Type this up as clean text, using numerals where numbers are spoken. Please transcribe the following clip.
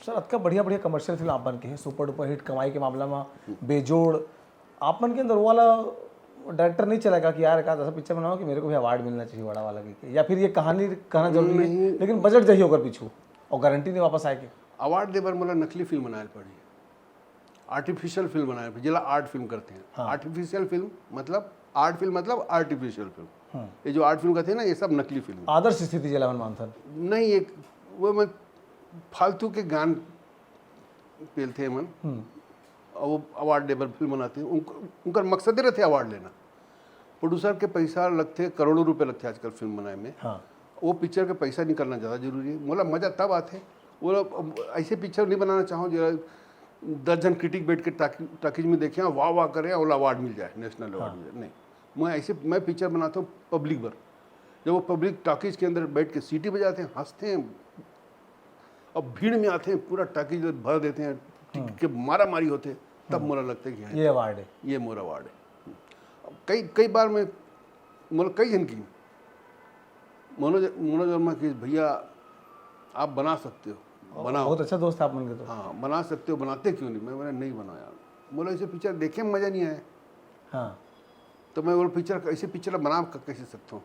Sir अतका बढ़िया बढ़िया कमर्शियल फिल्म आप बन के हैं, सुपर डुपर हिट कमाई के मामला में बेजोड़। आप मन के अंदर वो वाला डायरेक्टर नहीं चलेगा कि यार एक ऐसा पिक्चर बनाओ कि मेरे को भी अवार्ड मिलना चाहिए बड़ा वाला की, या फिर ये कहानी कहना जरूरी है लेकिन बजट चाहिए होकर पीछू और गारंटी नहीं वापस आए के अवार्ड देवर मला नकली फिल्म बनाए पड़ी, आर्टिफिशियल फिल्म बनाए पड़ी, जिला आर्ट फिल्म करते हैं। आर्टिफिशियल फिल्म मतलब आर्ट फिल्म मतलब आर्टिफिशियल फिल्म। ये जो आर्ट फिल्म करते हैं ना, ये सब नकली फिल्म। आदर्श स्थिति जलावन मानथन नहीं, एक वो मैं फालतू के गान पेलते हैं मन, और वो अवार्ड देवर फिल्म बनाते हैं। उनका मकसद ही रहते अवार्ड लेना। प्रोड्यूसर के पैसा लगते, करोड़ों रुपए लगते हैं आजकल फिल्म बनाने में। वो पिक्चर का पैसा निकलना ज़्यादा जरूरी है। बोला मज़ा तब आते हैं, वो ऐसे पिक्चर नहीं बनाना चाहो जो 10 जन क्रिटिक बैठ के टाकीज में देखें वाह वाह करें और अवार्ड मिल जाए, नेशनल अवार्ड मिल जाए। नहीं, मैं पिक्चर बनाता हूँ पब्लिक पर। जब वो पब्लिक टाकीज के अंदर बैठ के सीटी बजाते हैं, हंसते हैं, अब भीड़ में आते हैं, पूरा टाकीज भर देते हैं, टिकट के मारा मारी होते हैं, तब मुझे लगता है कि ये अवार्ड है, ये मोर अवार्ड है। कई बार मैं मतलब कई जन की मनोज वर्मा की, भैया आप बना सकते हो, बनाओ। बहुत अच्छा दोस्त आप मन के तो। हाँ, बना सकते हो, बनाते क्यों नहीं? मैंने नहीं बनाया। बोला ऐसे पिक्चर देखे में मज़ा नहीं आया। हाँ, तो मैं बोला पिक्चर ऐसे पिक्चर बना कैसे सकता हूँ?